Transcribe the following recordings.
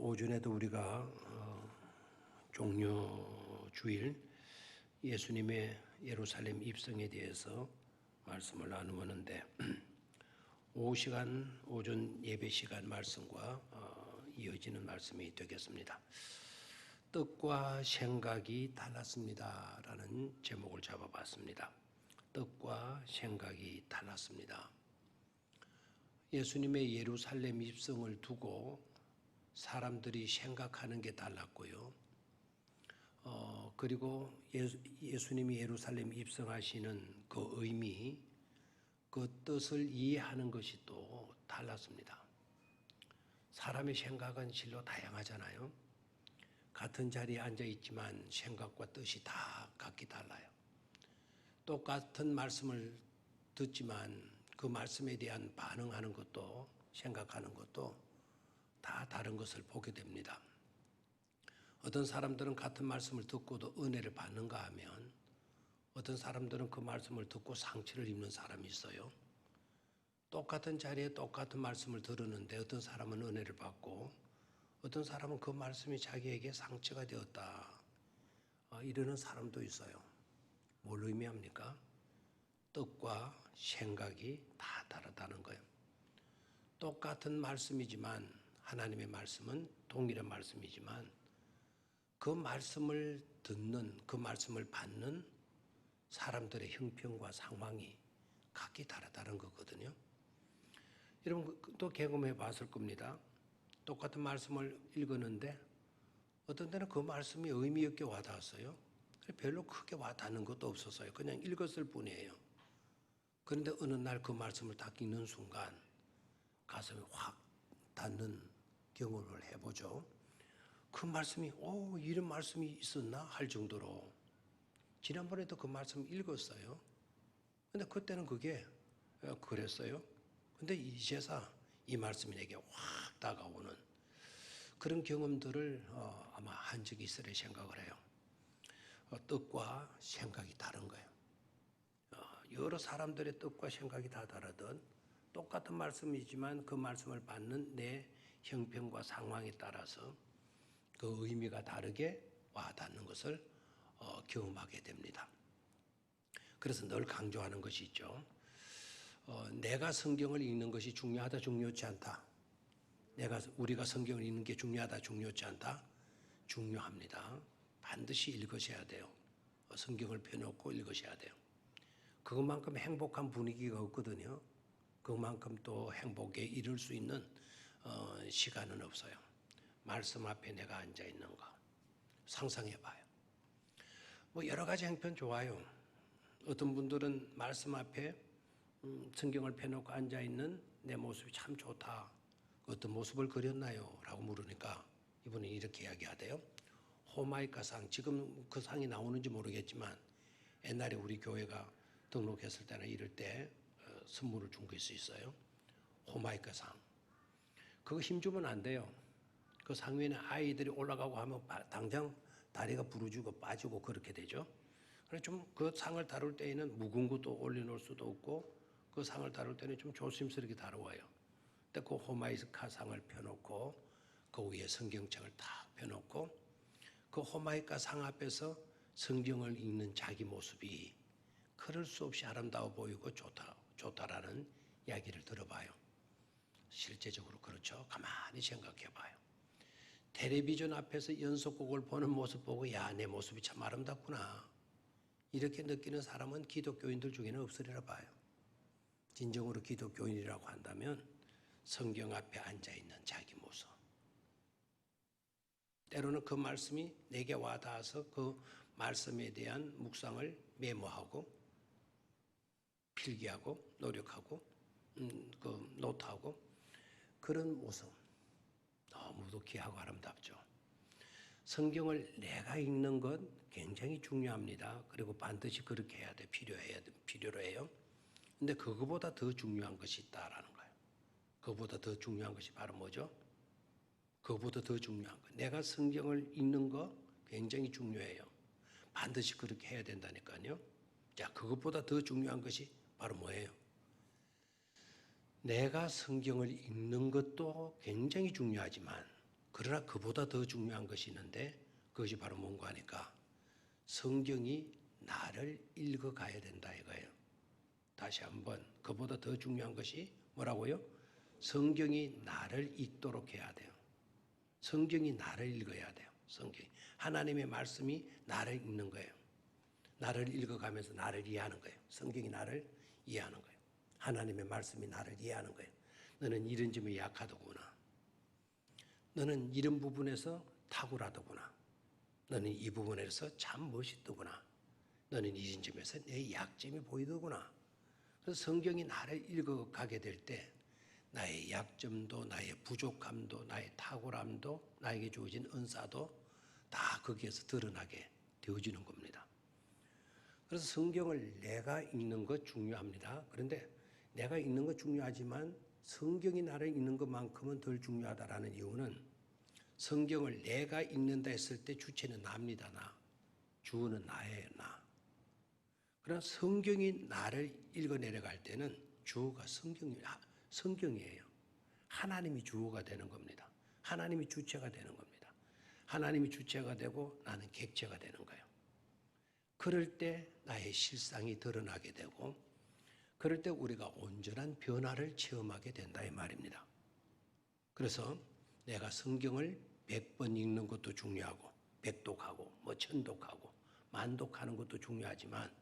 오전에도 우리가 종려 주일 예수님의 예루살렘 입성에 대해서 말씀을 나누었는데 오후 시간 오전 예배 시간 말씀과 이어지는 말씀이 되겠습니다. 뜻과 생각이 달랐습니다 라는 제목을 잡아봤습니다. 뜻과 생각이 달랐습니다. 예수님의 예루살렘 입성을 두고 사람들이 생각하는 게 달랐고요. 그리고 예수님이 예루살렘 입성하시는 그 의미, 그 뜻을 이해하는 것이 또 달랐습니다. 사람의 생각은 실로 다양하잖아요. 같은 자리에 앉아 있지만 생각과 뜻이 다 각기 달라요. 똑같은 말씀을 듣지만 그 말씀에 대한 반응하는 것도 생각하는 것도 다 다른 것을 보게 됩니다. 어떤 사람들은 같은 말씀을 듣고도 은혜를 받는가 하면 어떤 사람들은 그 말씀을 듣고 상처를 입는 사람이 있어요. 똑같은 자리에 똑같은 말씀을 들었는데 어떤 사람은 은혜를 받고 어떤 사람은 그 말씀이 자기에게 상처가 되었다 이러는 사람도 있어요. 뭘 의미합니까? 뜻과 생각이 다 다르다는 거예요. 똑같은 말씀이지만 하나님의 말씀은 동일한 말씀이지만 그 말씀을 듣는, 그 말씀을 받는 사람들의 형편과 상황이 각기 다르다는 거거든요. 여러분 또 경험해 봤을 겁니다. 똑같은 말씀을 읽었는데 어떤 때는 그 말씀이 의미 있게 와닿았어요. 별로 크게 와닿는 것도 없었어요. 그냥 읽었을 뿐이에요. 그런데 어느 날 그 말씀을 딱 읽는 순간 가슴이 확 닿는 경험을 해보죠. 그 말씀이 이런 말씀이 있었나 할 정도로 지난번에도 그 말씀 읽었어요. 근데 그때는 그게 그랬어요. 근데 이제서 이 말씀이 내게 확 다가오는 그런 경험들을 아마 한 적이 있으리 생각을 해요. 뜻과 생각이 다른 거예요. 여러 사람들의 뜻과 생각이 다 다르든 똑같은 말씀이지만 그 말씀을 받는 내 형편과 상황에 따라서 그 의미가 다르게 와닿는 것을 경험하게 됩니다. 그래서 늘 강조하는 것이 있죠. 내가 성경을 읽는 것이 중요하다, 중요치 않다. 우리가 성경을 읽는 게 중요하다, 중요치 않다. 중요합니다. 반드시 읽으셔야 돼요. 성경을 펴놓고 읽으셔야 돼요. 그것만큼 행복한 분위기가 없거든요. 그만큼 또 행복에 이를 수 있는 시간은 없어요. 말씀 앞에 내가 앉아 있는 거 상상해 봐요. 여러 가지 형편 좋아요. 어떤 분들은 말씀 앞에 성경을 펴놓고 앉아 있는 내 모습이 참 좋다. 어떤 모습을 그렸나요? 라고 물으니까 이분이 이렇게 이야기하대요. 호마이카 상, 지금 그 상이 나오는지 모르겠지만 옛날에 우리 교회가 등록했을 때나 이럴 때 선물을 준 것이 있어요. 호마이카 상. 그거 힘주면 안 돼요. 그 상 위에는 아이들이 올라가고 하면 당장 다리가 부러지고 빠지고 그렇게 되죠. 그래서 좀 그 상을 다룰 때에는 묵은 것도 올려놓을 수도 없고 그 상을 다룰 때는 좀 조심스럽게 다루어요. 근데 그 호마이카 상을 펴놓고 그 위에 성경책을 딱 펴놓고 그 호마이카 상 앞에서 성경을 읽는 자기 모습이 그럴 수 없이 아름다워 보이고 좋다라는 이야기를 들어봐요. 실제적으로 그렇죠. 가만히 생각해 봐요. 텔레비전 앞에서 연속곡을 보는 모습 보고 야, 내 모습이 참 아름답구나. 이렇게 느끼는 사람은 기독교인들 중에는 없으리라 봐요. 진정으로 기독교인이라고 한다면 성경 앞에 앉아있는 자기 모습. 때로는 그 말씀이 내게 와닿아서 그 말씀에 대한 묵상을 메모하고 필기하고 노력하고 그 노트하고 그런 모습 너무도 귀하고 아름답죠. 성경을 내가 읽는 건 굉장히 중요합니다. 그리고 반드시 그렇게 해야 돼. 필요로 해요. 근데 그거보다 더 중요한 것이 있다라는 거예요. 그거보다 더 중요한 것이 바로 뭐죠? 그거보다 더 중요한 거. 내가 성경을 읽는 거 굉장히 중요해요. 반드시 그렇게 해야 된다니까요. 자, 그것보다 더 중요한 것이 바로 뭐예요? 내가 성경을 읽는 것도 굉장히 중요하지만 그러나 그보다 더 중요한 것이 있는데 그것이 바로 뭔가 하니까 성경이 나를 읽어가야 된다 이거예요. 다시 한번 그보다 더 중요한 것이 뭐라고요? 성경이 나를 읽도록 해야 돼요. 성경이 나를 읽어야 돼요. 성경이. 하나님의 말씀이 나를 읽는 거예요. 나를 읽어가면서 나를 이해하는 거예요. 성경이 나를 이해하는 거예요. 하나님의 말씀이 나를 이해하는 거예요. 너는 이런 점이 약하더구나. 너는 이런 부분에서 탁월하더구나. 너는 이 부분에서 참 멋있더구나. 너는 이런 점에서 내 약점이 보이더구나. 그래서 성경이 나를 읽어가게 될 때 나의 약점도 나의 부족함도 나의 탁월함도 나에게 주어진 은사도 다 거기에서 드러나게 되어지는 겁니다. 그래서 성경을 내가 읽는 것 중요합니다. 그런데 내가 읽는 것 중요하지만 성경이 나를 읽는 것만큼은 덜 중요하다라는 이유는 성경을 내가 읽는다 했을 때 주체는 나입니다. 나. 주어는 나예요. 나. 그러나 성경이 나를 읽어 내려갈 때는 주어가 성경이에요. 하나님이 주어가 되는 겁니다. 하나님이 주체가 되는 겁니다. 하나님이 주체가 되고 나는 객체가 되는 거예요. 그럴 때 나의 실상이 드러나게 되고 그럴 때 우리가 온전한 변화를 체험하게 된다 이 말입니다. 그래서 내가 성경을 100번 읽는 것도 중요하고 100독하고 뭐 1000독하고 만독하는 것도 중요하지만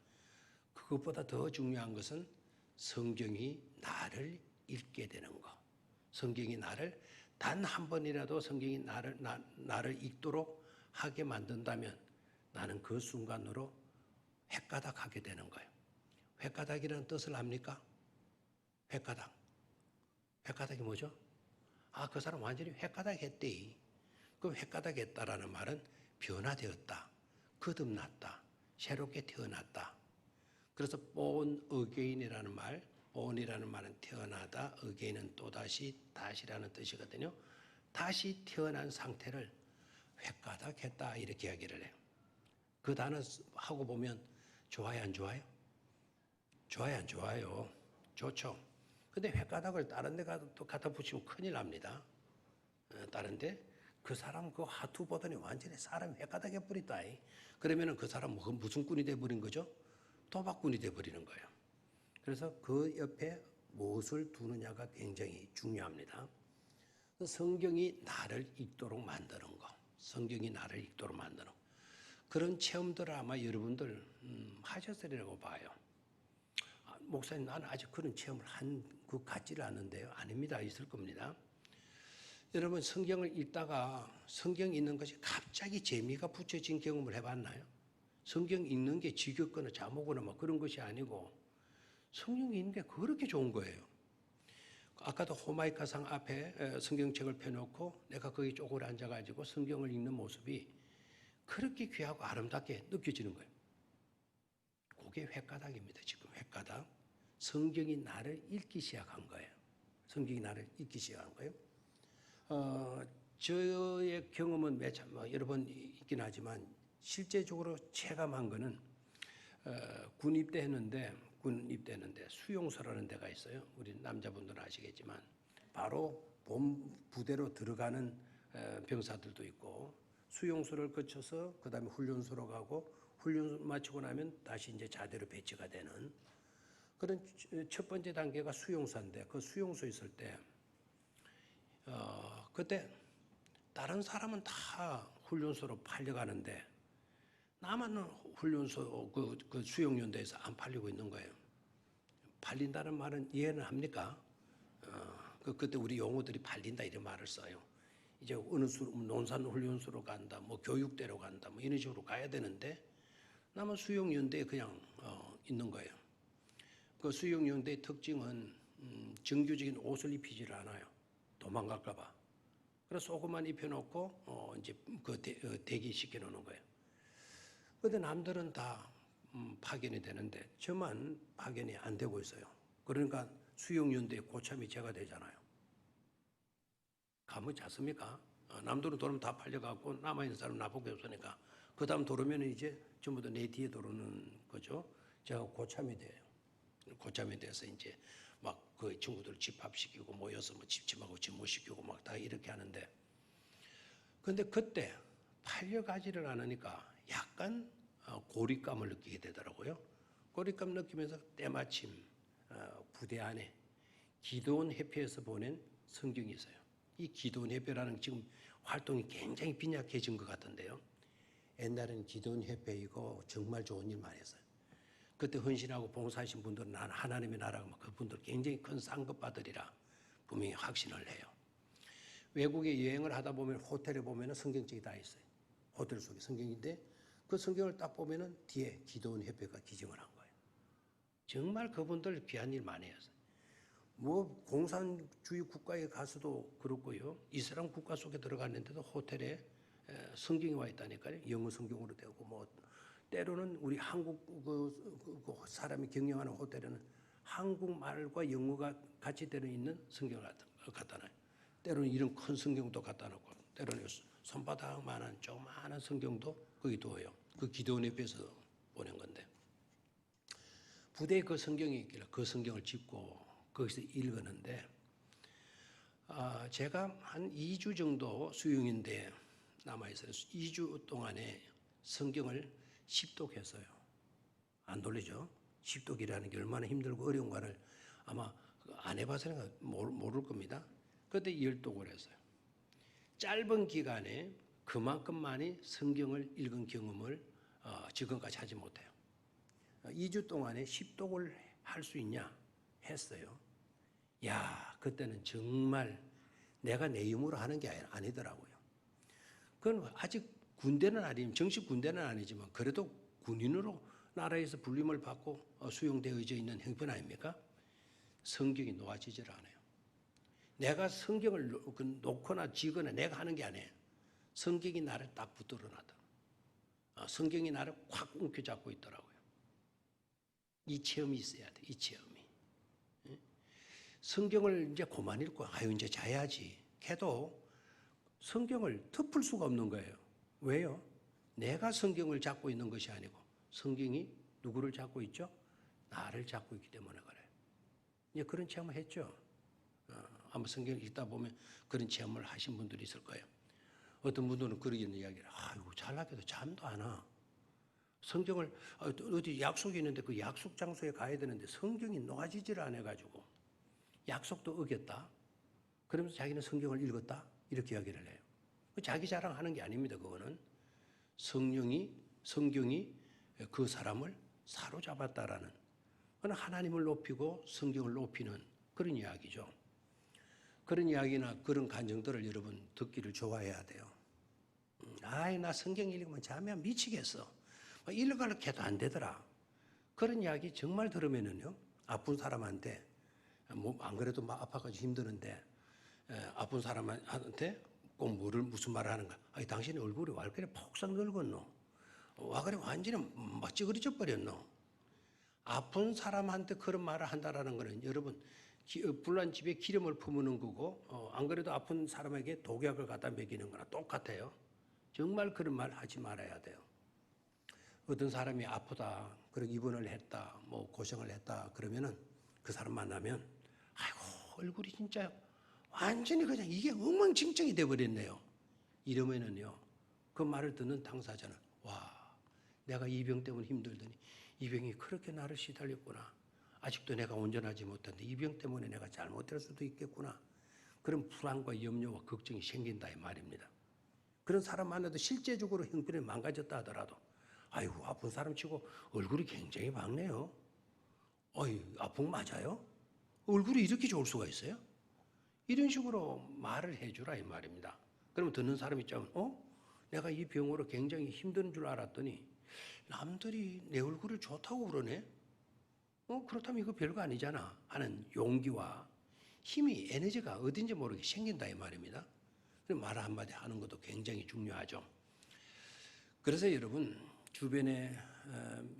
그것보다 더 중요한 것은 성경이 나를 읽게 되는 것. 성경이 나를 단 한 번이라도 성경이 나를 읽도록 하게 만든다면 나는 그 순간으로 횟가닥하게 되는 거예요. 횟가닥이라는 뜻을 압니까? 횟가닥. 횟가닥이 뭐죠? 아, 그 사람 완전히 횟가닥 했대. 그 횟가닥 했다라는 말은 변화되었다. 거듭났다. 새롭게 태어났다. 그래서 born again이라는 말, born이라는 말은 태어나다, again은 또다시, 다시라는 뜻이거든요. 다시 태어난 상태를 횟가닥했다 이렇게 이야기를 해요. 그 단어 하고 보면 좋아요 안 좋아요? 좋아요 안 좋아요? 좋죠. 근데 횟가닥을 다른 데 갖다 붙이면 큰일 납니다. 다른 데 그 사람 그 하투 보더니 완전히 사람 횟가닥 해버렸다. 그러면 그 사람 무슨 꾼이 돼버린 거죠? 도박꾼이 돼버리는 거예요. 그래서 그 옆에 무엇을 두느냐가 굉장히 중요합니다. 성경이 나를 읽도록 만드는 거. 성경이 나를 읽도록 만드는 거. 그런 체험들을 아마 여러분들 하셨으리라고 봐요. 목사님 나는 아직 그런 체험을 한 것 같지를 않은데요. 아닙니다. 있을 겁니다. 여러분 성경을 읽다가 성경 읽는 것이 갑자기 재미가 붙여진 경험을 해봤나요? 성경 읽는 게 지겹거나 잠오거나 막 그런 것이 아니고 성경 읽는 게 그렇게 좋은 거예요. 아까도 호마이카상 앞에 성경책을 펴놓고 내가 거기 쪼그려 앉아가지고 성경을 읽는 모습이 그렇게 귀하고 아름답게 느껴지는 거예요. 그게 횟가닥입니다. 지금 횟가닥. 성경이 나를 읽기 시작한 거예요. 성경이 나를 읽기 시작한 거예요. 저의 경험은 여러 번 있긴 하지만 실제적으로 체감한 거는 군 입대했는데 수용소라는 데가 있어요. 우리 남자분들은 아시겠지만 바로 본 부대로 들어가는 병사들도 있고 수용소를 거쳐서 그다음에 훈련소로 가고 훈련 마치고 나면 다시 이제 자대로 배치가 되는 그런 첫 번째 단계가 수용소인데 그 수용소에 있을 때 그때 다른 사람은 다 훈련소로 팔려가는데 나만 훈련소 그 수용연대에서 안 팔리고 있는 거예요. 팔린다는 말은 이해는 합니까? 그때 우리 용어들이 팔린다 이런 말을 써요. 이제 어느 논산 훈련소로 간다, 뭐 교육대로 간다, 뭐 이런 식으로 가야 되는데 나만 수용연대에 그냥 있는 거예요. 그 수용연대의 특징은 정규적인 옷을 입히지를 않아요. 도망갈까봐. 그래서 속옷만 입혀놓고 이제 대기시켜 놓는 거예요. 그런데 남들은 다 파견이 되는데 저만 파견이 안 되고 있어요. 그러니까 수용연대의 고참이 제가 되잖아요. 가면 잤습니까? 남들은 돌으면 다 팔려가고 남아있는 사람은 나보고 없으니까 그 다음 돌으면 이제 전부 다 내 뒤에 돌아오는 거죠. 제가 고참이 돼요. 고참이 돼서 이제 막 그 친구들 집합시키고 모여서 뭐 집침하고 집모시키고 막 다 이렇게 하는데 근데 그때 팔려가지를 않으니까 약간 고립감을 느끼게 되더라고요. 고립감 느끼면서 때마침 부대 안에 기도원 협회에서 보낸 성경이 있어요. 이 기도원 협회라는 지금 활동이 굉장히 빈약해진 것 같은데요. 옛날에는 기도원 협회이고 정말 좋은 일만 했어요. 그때 헌신하고 봉사하신 분들은 하나님의 나라가 그분들 굉장히 큰 상급 받으리라 분명히 확신을 해요. 외국에 여행을 하다 보면 호텔에 보면 성경책이 다 있어요. 호텔 속에 성경인데 그 성경을 딱 보면 뒤에 기도원 협회가 기증을 한 거예요. 정말 그분들 귀한 일 많이 했어요. 뭐 공산주의 국가에 가서도 그렇고요. 이슬람 국가 속에 들어갔는데도 호텔에 성경이 와 있다니까요. 영어 성경으로 되고 뭐 때로는 우리 한국 그 사람이 경영하는 호텔에는 한국말과 영어가 같이 들어있는 성경을 갖다 놔요. 때로는 이런 큰 성경도 갖다 놓고 때로는 손바닥만한 조그마한 성경도 거기 둬요. 그 기도원 협회에서 보낸 건데 부대에 그 성경이 있길래 그 성경을 짚고 거기서 읽었는데 제가 한 2주 정도 수용인데 남아있어요. 2주 동안에 성경을 10독했어요. 안 돌리죠? 10독이라는 게 얼마나 힘들고 어려운가를 아마 안 해봐서는 모를 겁니다. 그때 10독을 했어요. 짧은 기간에 그만큼 많이 성경을 읽은 경험을 지금까지 하지 못해요. 2주 동안에 10독을 할 수 있냐? 했어요. 야, 그때는 정말 내가 내 힘으로 하는 게 아니더라고요. 그건 아직 군대는 아니지만 정식 군대는 아니지만 그래도 군인으로 나라에서 불림을 받고 수용되어져 있는 형편 아닙니까? 성경이 놓아지질 않아요. 내가 성경을 놓거나 지거나 내가 하는 게 아니에요. 성경이 나를 딱 붙들어 놨다. 성경이 나를 확 움켜잡고 있더라고요. 이 체험이 있어야 돼. 이 체험이. 성경을 이제 그만 읽고 이제 자야지 해도 성경을 덮을 수가 없는 거예요. 왜요? 내가 성경을 잡고 있는 것이 아니고 성경이 누구를 잡고 있죠? 나를 잡고 있기 때문에 그래요. 이제 그런 체험을 했죠. 아마 성경을 읽다 보면 그런 체험을 하신 분들이 있을 거예요. 어떤 분들은 그런 이야기를 아이고 잘나게도 잠도 안 와. 성경을 어디 약속이 있는데 그 약속 장소에 가야 되는데 성경이 놓아지질 않아가지고 약속도 어겼다. 그러면서 자기는 성경을 읽었다. 이렇게 이야기를 해요. 자기 자랑하는 게 아닙니다. 그거는 성경이 그 사람을 사로잡았다라는 그건 하나님을 높이고 성경을 높이는 그런 이야기죠. 그런 이야기나 그런 간증들을 여러분 듣기를 좋아해야 돼요. 나 성경 읽으면 잠이 미치겠어. 읽으려고 해도 안 되더라. 그런 이야기 정말 들으면은요, 아픈 사람한테, 안 그래도 막 아파가지고 힘드는데, 아픈 사람한테 꼭 무슨 말을 하는가. 당신의 얼굴이 왜 그래 폭삭 늙었노? 와 그래 완전히 막 찌그러져 버렸노? 아픈 사람한테 그런 말을 한다라는 거는 여러분, 불난 집에 기름을 품는 거고, 안 그래도 아픈 사람에게 독약을 갖다 먹이는 거나 똑같아요. 정말 그런 말 하지 말아야 돼요. 어떤 사람이 아프다, 그리고 입원을 했다, 뭐 고생을 했다, 그러면은 그 사람 만나면, 아이고, 얼굴이 진짜 완전히 그냥 이게 엉망진창이 돼버렸네요. 이러면은요, 그 말을 듣는 당사자는, 와, 내가 이 병 때문에 힘들더니 이 병이 그렇게 나를 시달렸구나. 아직도 내가 온전하지 못한데 이 병 때문에 내가 잘못될 수도 있겠구나. 그런 불안과 염려와 걱정이 생긴다 이 말입니다. 그런 사람 만나도 실제적으로 형편이 망가졌다 하더라도 아이고 아픈 사람 치고 얼굴이 굉장히 밝네요. 아픈 거 맞아요? 얼굴이 이렇게 좋을 수가 있어요? 이런 식으로 말을 해주라 이 말입니다. 그러면 듣는 사람이 있자면 내가 이 병으로 굉장히 힘든 줄 알았더니 남들이 내 얼굴을 좋다고 그러네? 그렇다면 이거 별거 아니잖아 하는 용기와 힘이 에너지가 어딘지 모르게 생긴다 이 말입니다. 말 한마디 하는 것도 굉장히 중요하죠. 그래서 여러분 주변에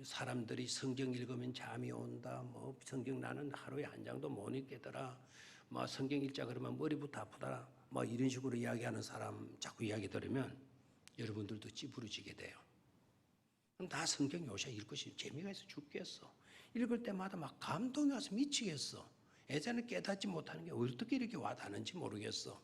사람들이 성경 읽으면 잠이 온다, 뭐 성경 나는 하루에 한 장도 못 읽겠더라, 뭐 성경 읽자 그러면 머리부터 아프더라, 뭐 이런 식으로 이야기하는 사람 자꾸 이야기 들으면 여러분들도 찌부러지게 돼요. 그럼 다 성경 요새 읽으시 재미가 있어 죽겠어. 읽을 때마다 막 감동이 와서 미치겠어. 예전에 깨닫지 못하는 게 어떻게 이렇게 와닿는지 모르겠어.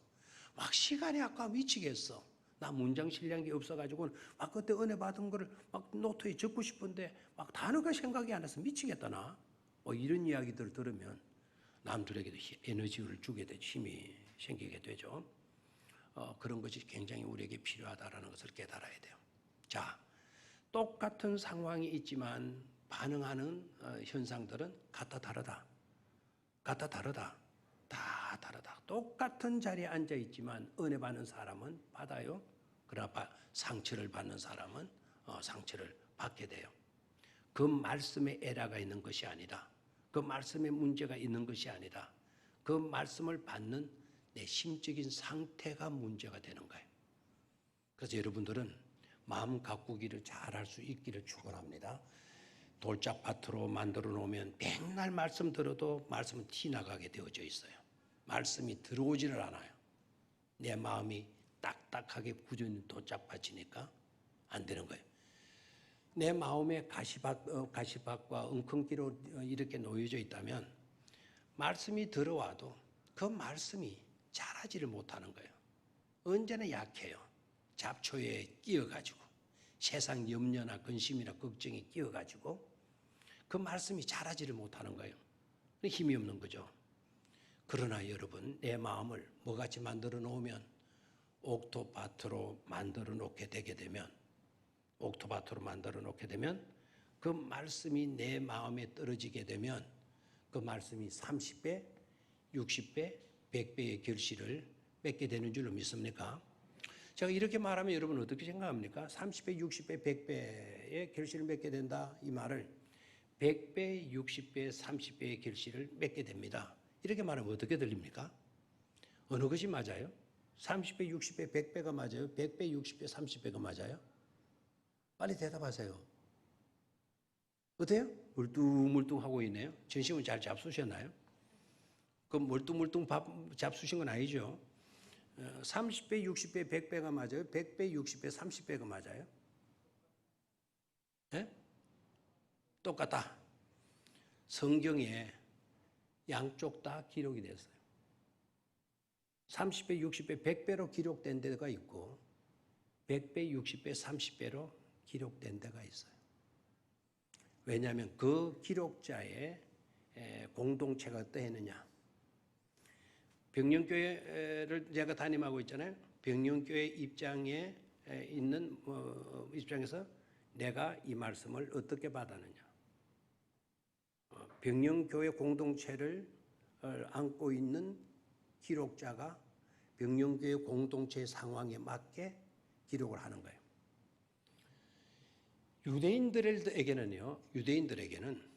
막 시간이 아까워 미치겠어. 나 문장 실력이 없어가지고 막 그때 은혜 받은 거를 막 노트에 적고 싶은데 막 단어가 생각이 안 나서 미치겠다 나. 뭐 이런 이야기들을 들으면 남들에게도 에너지를 주게 되죠. 힘이 생기게 되죠. 그런 것이 굉장히 우리에게 필요하다라는 것을 깨달아야 돼요. 자, 똑같은 상황이 있지만 반응하는 현상들은 같다 다르다. 같다 다르다. 다 다르다. 똑같은 자리에 앉아 있지만 은혜 받는 사람은 받아요. 그러나 상처를 받는 사람은 상처를 받게 돼요. 그 말씀에 에러가 있는 것이 아니라, 그 말씀에 문제가 있는 것이 아니라 그 말씀을 받는 내 심적인 상태가 문제가 되는 거예요. 그래서 여러분들은 마음 가꾸기를 잘할 수 있기를 축원합니다. 돌짝밭으로 만들어 놓으면 맨날 말씀 들어도 말씀은 튀나가게 되어져 있어요. 말씀이 들어오지를 않아요. 내 마음이 딱딱하게 굳은 돌짝밭이니까 안 되는 거예요. 내 마음에 가시밭과 웅큼기로 이렇게 놓여져 있다면 말씀이 들어와도 그 말씀이 자라지를 못하는 거예요. 언제나 약해요. 잡초에 끼어가지고 세상 염려나 근심이나 걱정이 끼어가지고 그 말씀이 자라지를 못하는 거예요. 힘이 없는 거죠. 그러나 여러분, 내 마음을 뭐같이 만들어 놓으면 옥토밭으로 만들어 놓게 되게 되면 그 말씀이 내 마음에 떨어지게 되면 그 말씀이 30배, 60배, 100배의 결실을 맺게 되는 줄로 믿습니까? 제가 이렇게 말하면 여러분 어떻게 생각합니까? 30배, 60배, 100배의 결실을 맺게 된다. 이 말을 100배, 60배, 30배의 결실을 맺게 됩니다. 이렇게 말하면 어떻게 들립니까? 어느 것이 맞아요? 30배, 60배, 100배가 맞아요? 100배, 60배, 30배가 맞아요? 빨리 대답하세요. 어때요? 물뚱물뚱하고 있네요. 전심은 잘 잡수셨나요? 그 물뚱물뚱 잡수신 건 아니죠? 30배, 60배, 100배가 맞아요? 100배, 60배, 30배가 맞아요? 네? 똑같다. 성경에 양쪽 다 기록이 됐어요. 30배, 60배, 100배로 기록된 데가 있고 100배, 60배, 30배로 기록된 데가 있어요. 왜냐하면 그 기록자의 공동체가 어떠했느냐. 병영교회를 제가 담임하고 있잖아요. 병영교회 입장에 있는 입장에서 내가 이 말씀을 어떻게 받았느냐. 병영교회 공동체를 안고 있는 기록자가 병영교회 공동체의 상황에 맞게 기록을 하는 거예요. 유대인들에게는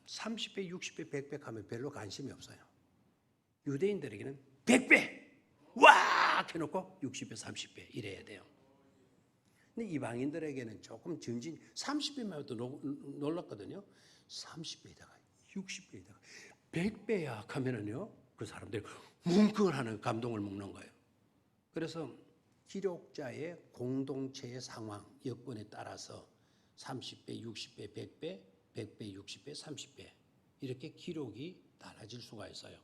30배, 60배, 100배 하면 별로 관심이 없어요. 유대인들에게는 100배! 와! 해놓고 60배, 30배 이래야 돼요. 근데 이방인들에게는 조금 30배만 해도 놀랐거든요. 30배에다가 60배에다가 100배야 하면은요, 그 사람들이 뭉클하는 감동을 먹는 거예요. 그래서 기록자의 공동체의 상황, 여건에 따라서 30배, 60배, 100배, 100배, 60배, 30배 이렇게 기록이 달라질 수가 있어요.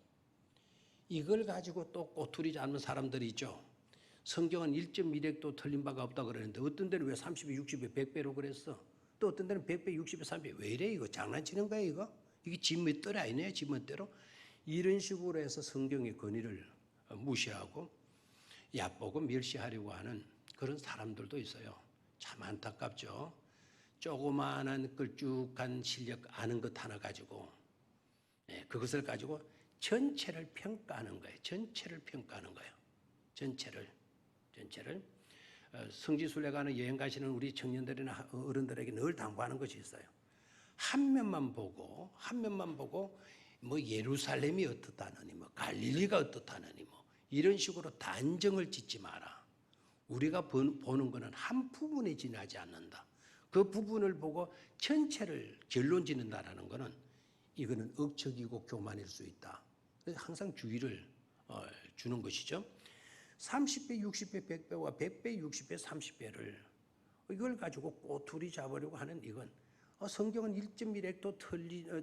이걸 가지고 또 꼬투리 잡는 사람들이 있죠. 성경은 1.1획도 틀린 바가 없다 그러는데 어떤 데는 왜 30배, 60배, 100배로 그랬어? 또 어떤 데는 100배, 60배, 30배 왜 이래 이거? 장난치는 거야 이거? 이게 지 멋대로 아니네 지 멋대로? 이런 식으로 해서 성경의 권위를 무시하고 얕보고 멸시하려고 하는 그런 사람들도 있어요. 참 안타깝죠. 조그마한 걸쭉한 실력 아는 것 하나 가지고 그것을 가지고 전체를 평가하는 거예요. 전체를 평가하는 거예요. 전체를. 성지순례가는 여행 가시는 우리 청년들이나 어른들에게 늘 당부하는 것이 있어요. 한 면만 보고 뭐 예루살렘이 어떻다느니 뭐 갈릴리가 어떻다느니 뭐 이런 식으로 단정을 짓지 마라. 우리가 보는 것은 한 부분에 지나지 않는다. 그 부분을 보고 전체를 결론 짓는다라는 것은 이거는 억척이고 교만일 수 있다. 그래서 항상 주의를 주는 것이죠. 30배, 60배, 100배와 100배, 60배, 30배를 이걸 가지고 꼬투리 잡으려고 하는 이건 성경은 1.1획도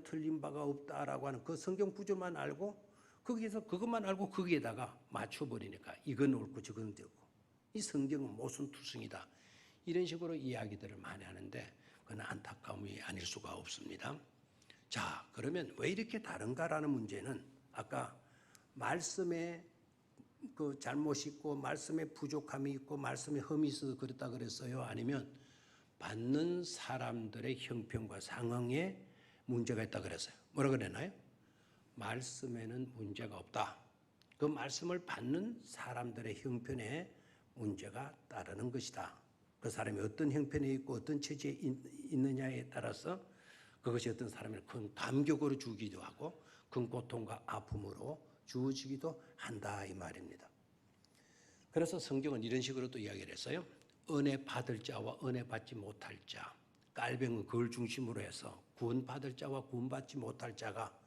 틀린 바가 없다라고 하는 그 성경 구조만 알고 거기에서 그것만 알고 거기에다가 맞춰버리니까 이건 옳고 저건 되고 이 성경은 모순투성이다. 이런 식으로 이야기들을 많이 하는데 그건 안타까움이 아닐 수가 없습니다. 자, 그러면 왜 이렇게 다른가라는 문제는 아까 말씀에 그 잘못이 있고 말씀에 부족함이 있고 말씀에 흠이 있어서 그렇다 그랬어요? 아니면 받는 사람들의 형편과 상황에 문제가 있다 그랬어요? 뭐라 그랬나요? 말씀에는 문제가 없다. 그 말씀을 받는 사람들의 형편에 문제가 따르는 것이다. 그 사람이 어떤 형편에 있고 어떤 처지에 있느냐에 따라서 그것이 어떤 사람을 큰 감격으로 주기도 하고 큰 고통과 아픔으로 주어지기도 한다 이 말입니다. 그래서 성경은 이런 식으로 또 이야기를 했어요. 은혜 받을 자와 은혜 받지 못할 자, 깔병은 그걸 중심으로 해서 구원받을 자와 구원받지 못할 자가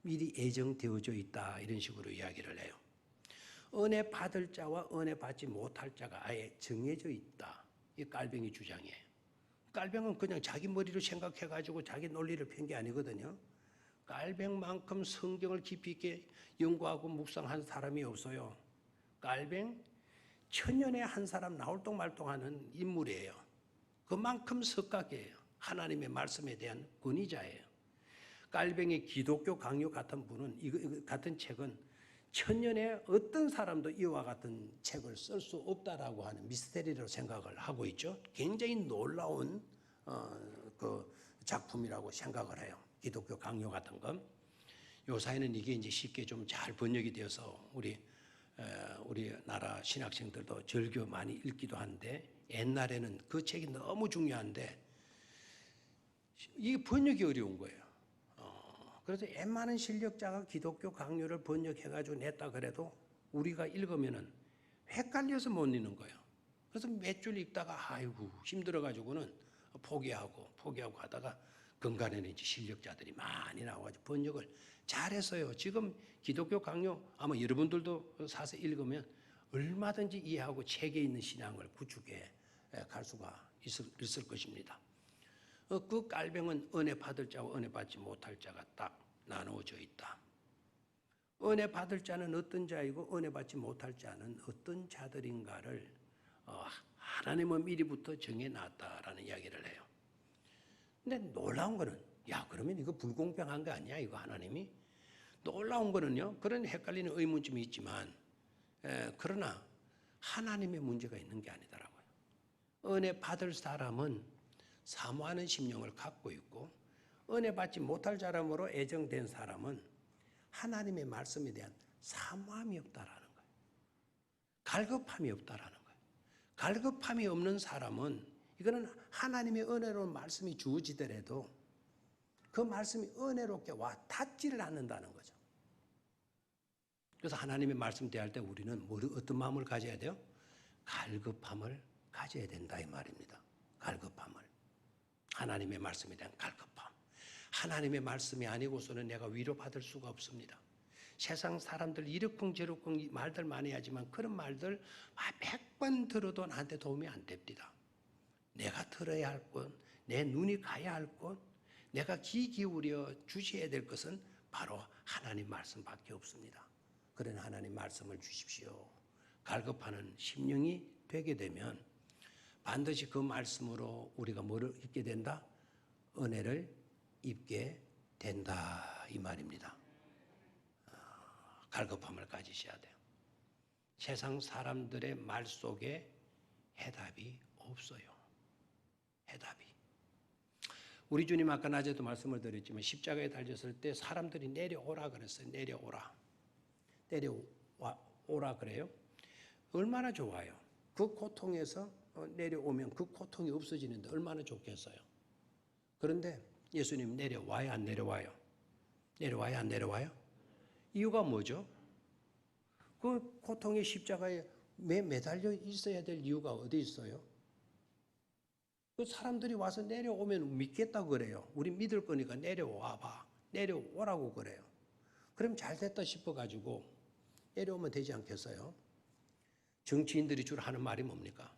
미리 예정되어져 있다 이런 식으로 이야기를 해요. 은혜 받을 자와 은혜 받지 못할 자가 아예 정해져 있다. 이 깔병이 주장이에요. 깔병은 그냥 자기 머리로 생각해가지고 자기 논리를 편 게 아니거든요. 깔병만큼 성경을 깊이 있게 연구하고 묵상한 사람이 없어요. 깔병 천년에 한 사람 나올똥말똥하는 인물이에요. 그만큼 석각이에요. 하나님의 말씀에 대한 권위자예요. 깔병의 기독교 강요 같은 분은 이거 같은 책은 천년에 어떤 사람도 이와 같은 책을 쓸 수 없다라고 하는 미스테리로 생각을 하고 있죠. 굉장히 놀라운 그 작품이라고 생각을 해요. 기독교 강요 같은 건. 요사이는 이게 이제 쉽게 좀 잘 번역이 되어서 우리나라 신학생들도 즐겨 많이 읽기도 한데 옛날에는 그 책이 너무 중요한데 이게 번역이 어려운 거예요. 그래서 웬만한 실력자가 기독교 강요를 번역해가지고 냈다 그래도 우리가 읽으면은 헷갈려서 못 읽는 거예요. 그래서 몇 줄 읽다가 아이고 힘들어가지고는 포기하고 하다가 근간에는 이제 실력자들이 많이 나와가지고 번역을 잘했어요. 지금 기독교 강요 아마 여러분들도 사서 읽으면 얼마든지 이해하고 책에 있는 신앙을 구축해 갈 수가 있을 것입니다. 그 깔병은 은혜 받을 자와 은혜 받지 못할 자가 딱 나누어져 있다. 은혜 받을 자는 어떤 자이고 은혜 받지 못할 자는 어떤 자들인가를 하나님은 미리부터 정해놨다라는 이야기를 해요. 근데 놀라운 거는 그러면 이거 불공평한 거 아니야 이거 하나님이? 놀라운 거는요. 그런 헷갈리는 의문점이 있지만 그러나 하나님의 문제가 있는 게 아니더라고요. 은혜 받을 사람은 사모하는 심령을 갖고 있고 은혜 받지 못할 사람으로 애정된 사람은 하나님의 말씀에 대한 사모함이 없다라는 거예요. 갈급함이 없다라는 거예요. 갈급함이 없는 사람은 이거는 하나님의 은혜로운 말씀이 주어지더라도 그 말씀이 은혜롭게 와 닿지를 않는다는 거죠. 그래서 하나님의 말씀 대할 때 우리는 어떤 마음을 가져야 돼요? 갈급함을 가져야 된다 이 말입니다. 갈급함을. 하나님의 말씀에 대한 갈급함. 하나님의 말씀이 아니고서는 내가 위로받을 수가 없습니다. 세상 사람들 이러쿵저러쿵 말들 많이 하지만 그런 말들 100번 들어도 나한테 도움이 안 됩니다. 내가 들어야 할 것, 내 눈이 가야 할 것, 내가 귀 기울여 주셔야 될 것은 바로 하나님 말씀밖에 없습니다. 그런 하나님 말씀을 주십시오. 갈급하는 심령이 되게 되면 반드시 그 말씀으로 우리가 뭐를 입게 된다? 은혜를 입게 된다 이 말입니다. 갈급함을 가지셔야 돼요. 세상 사람들의 말 속에 해답이 없어요. 해답이. 우리 주님 아까 낮에도 말씀을 드렸지만 십자가에 달렸을 때 사람들이 내려오라 그랬어요. 내려오라 그래요. 얼마나 좋아요. 그 고통에서 내려오면 그 고통이 없어지는데 얼마나 좋겠어요. 그런데 예수님 내려와요 안 내려와요? 내려와요 안 내려와요? 이유가 뭐죠? 그 고통의 십자가에 매달려 있어야 될 이유가 어디 있어요? 그 사람들이 와서 내려오면 믿겠다고 그래요. 우리 믿을 거니까 내려와봐. 내려오라고 그래요. 그럼 잘 됐다 싶어가지고 내려오면 되지 않겠어요? 정치인들이 주로 하는 말이 뭡니까?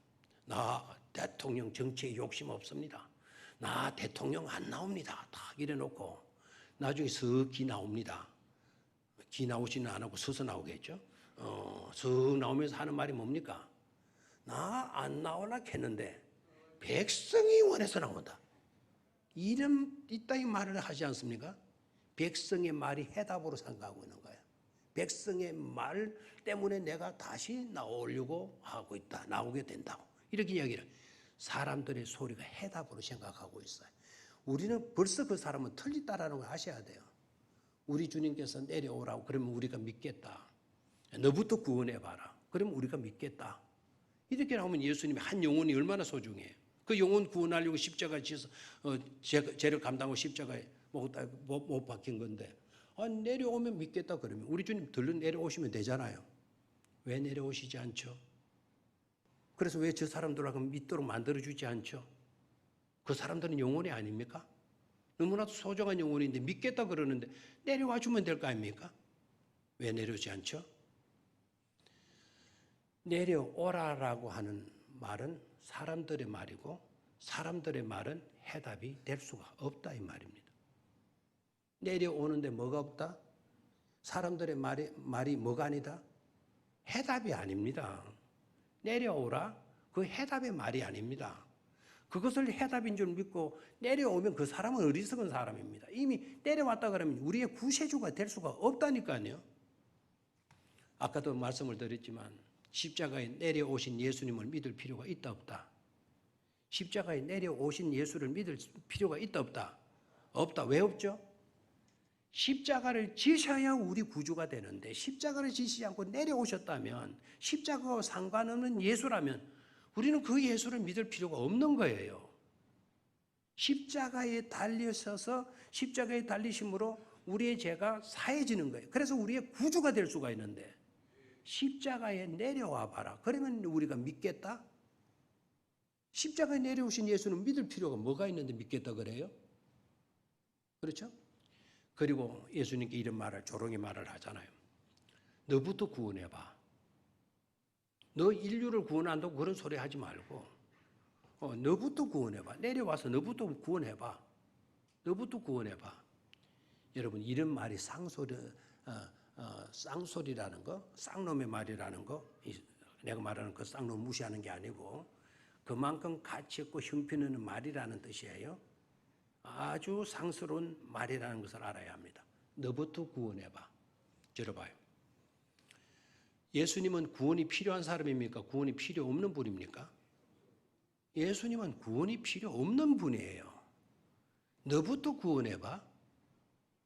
나 대통령 정치에 욕심 없습니다. 나 대통령 안 나옵니다. 딱 이래놓고 나중에 석기 나옵니다. 기 나오지는 안 하고 서서 나오겠죠. 석 나오면서 하는 말이 뭡니까? 나 안 나오나 했는데 백성이 원해서 나온다. 이런 이따위 말을 하지 않습니까? 백성의 말이 해답으로 생각하고 있는 거예요. 백성의 말 때문에 내가 다시 나오려고 하고 있다. 나오게 된다고. 이렇게 이야기를. 사람들의 소리가 해답으로 생각하고 있어요. 우리는 벌써 그 사람은 틀리다라는 걸 아셔야 돼요. 우리 주님께서 내려오라고 그러면 우리가 믿겠다. 너부터 구원해봐라. 그러면 우리가 믿겠다. 이렇게 나오면 예수님의 한 영혼이 얼마나 소중해요. 그 영혼 구원하려고 십자가에 지어서 죄를 감당하고 십자가에 못 박힌 건데 내려오면 믿겠다 그러면 우리 주님 들른 내려오시면 되잖아요. 왜 내려오시지 않죠? 그래서 왜 저 사람들하고 믿도록 만들어주지 않죠? 그 사람들은 영혼이 아닙니까? 너무나도 소중한 영혼인데 믿겠다 그러는데 내려와 주면 될 거 아닙니까? 왜 내려오지 않죠? 내려오라라고 하는 말은 사람들의 말이고 사람들의 말은 해답이 될 수가 없다 이 말입니다. 내려오는데 뭐가 없다? 사람들의 말이 뭐가 아니다? 해답이 아닙니다. 내려오라 그 해답의 말이 아닙니다. 그것을 해답인 줄 믿고 내려오면 그 사람은 어리석은 사람입니다. 이미 내려왔다 그러면 우리의 구세주가 될 수가 없다니까요. 아까도 말씀을 드렸지만 십자가에 내려오신 예수님을 믿을 필요가 있다 없다? 십자가에 내려오신 예수를 믿을 필요가 있다 없다? 없다. 왜 없죠? 십자가를 지셔야 우리 구주가 되는데 십자가를 지시지 않고 내려오셨다면 십자가와 상관없는 예수라면 우리는 그 예수를 믿을 필요가 없는 거예요. 십자가에 달리셔서 십자가에 달리심으로 우리의 죄가 사해지는 거예요. 그래서 우리의 구주가 될 수가 있는데 십자가에 내려와 봐라. 그러면 우리가 믿겠다? 십자가에 내려오신 예수는 믿을 필요가 뭐가 있는데 믿겠다 그래요? 그렇죠? 그리고 예수님께 이런 말을 조롱의 말을 하잖아요. 너부터 구원해봐. 너 인류를 구원한다고 그런 소리 하지 말고 너부터 구원해봐. 내려와서 너부터 구원해봐. 너부터 구원해봐. 여러분 이런 말이 쌍소리라는 거, 쌍놈의 말이라는 거, 내가 말하는 그 쌍놈 무시하는 게 아니고 그만큼 가치 있고 형편있는 말이라는 뜻이에요. 아주 상스러운 말이라는 것을 알아야 합니다. 너부터 구원해봐. 들어봐요. 예수님은 구원이 필요한 사람입니까? 구원이 필요 없는 분입니까? 예수님은 구원이 필요 없는 분이에요. 너부터 구원해봐.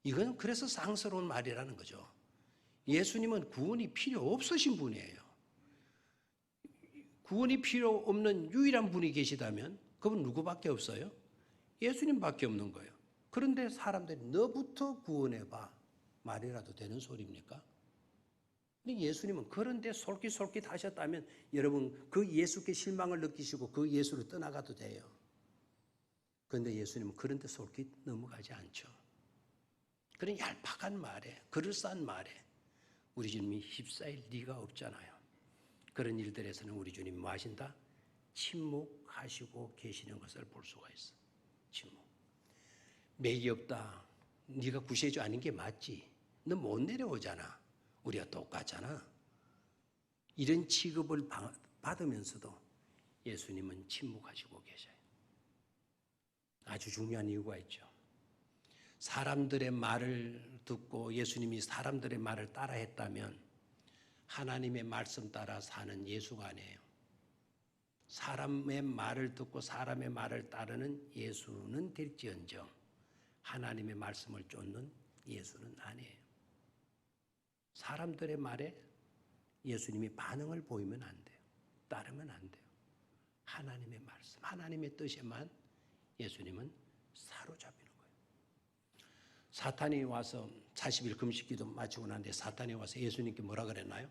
이건 그래서 상스러운 말이라는 거죠. 예수님은 구원이 필요 없으신 분이에요. 구원이 필요 없는 유일한 분이 계시다면 그분 누구밖에 없어요? 예수님밖에 없는 거예요. 그런데 사람들이 너부터 구원해봐 말이라도 되는 소리입니까? 근데 예수님은 그런데 솔깃솔깃 하셨다면 여러분 그 예수께 실망을 느끼시고 그 예수를 떠나가도 돼요. 그런데 예수님은 그런데 솔깃 넘어가지 않죠. 그런 얄팍한 말에 그럴싸한 말에 우리 주님이 휩싸일 리가 없잖아요. 그런 일들에서는 우리 주님이 뭐 하신다? 침묵하시고 계시는 것을 볼 수가 있어. 침묵. 맥이 없다. 네가 구세주 아닌 게 맞지. 너 못 내려오잖아. 우리가 똑같잖아. 이런 취급을 받으면서도 예수님은 침묵하시고 계셔요. 아주 중요한 이유가 있죠. 사람들의 말을 듣고 예수님이 사람들의 말을 따라 했다면 하나님의 말씀 따라 사는 예수가 아니에요. 사람의 말을 듣고 사람의 말을 따르는 예수는 될지언정 하나님의 말씀을 쫓는 예수는 아니에요. 사람들의 말에 예수님이 반응을 보이면 안 돼요. 따르면 안 돼요. 하나님의 말씀, 하나님의 뜻에만 예수님은 사로잡히는 거예요. 사탄이 와서 40일 금식기도 마치고 난데 사탄이 와서 예수님께 뭐라 그랬나요?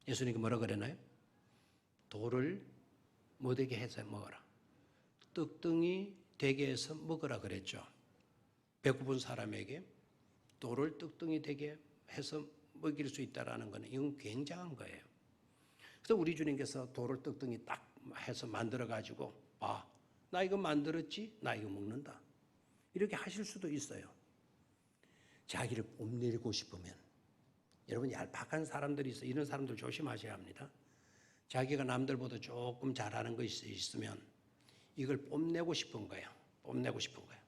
예수님께 뭐라 그랬나요? 돌을 뭐 되게 해서 먹어라. 떡덩이 되게 해서 먹으라 그랬죠. 배고픈 사람에게 돌을 떡덩이 되게 해서 먹일 수 있다는 것은 이건 굉장한 거예요. 그래서 우리 주님께서 돌을 떡덩이 딱 해서 만들어가지고 나 이거 만들었지? 나 이거 먹는다. 이렇게 하실 수도 있어요. 자기를 뽐내고 싶으면 여러분 얄팍한 사람들이 있어요. 이런 사람들 조심하셔야 합니다. 자기가 남들보다 조금 잘하는 것이 있으면 이걸 뽐내고 싶은 거예요. 뽐내고 싶은 거예요.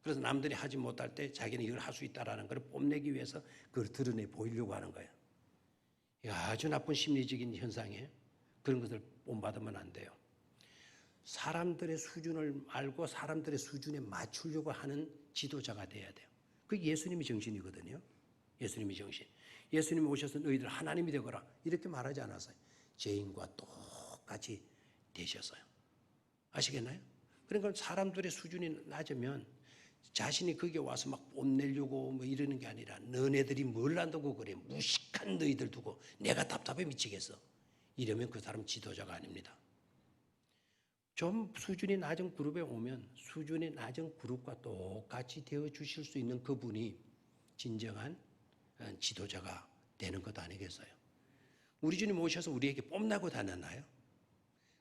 그래서 남들이 하지 못할 때 자기는 이걸 할 수 있다라는 걸 뽐내기 위해서 그걸 드러내 보이려고 하는 거예요. 이거 아주 나쁜 심리적인 현상이에요. 그런 것을 본받으면 안 돼요. 사람들의 수준을 알고 사람들의 수준에 맞추려고 하는 지도자가 돼야 돼요. 그게 예수님의 정신이거든요. 예수님의 정신. 예수님이 오셔서 너희들 하나님이 되거라 이렇게 말하지 않았어요. 죄인과 똑같이 되셨어요. 아시겠나요? 그러니까 사람들의 수준이 낮으면 자신이 거기에 와서 막 뽐내려고 뭐 이러는 게 아니라 너네들이 뭘 안다고 그래. 무식한 너희들 두고 내가 답답해 미치겠어. 이러면 그 사람 지도자가 아닙니다. 좀 수준이 낮은 그룹에 오면 수준이 낮은 그룹과 똑같이 되어 주실 수 있는 그분이 진정한 지도자가 되는 것 아니겠어요? 우리 주님 오셔서 우리에게 뽐내고 다녔나요?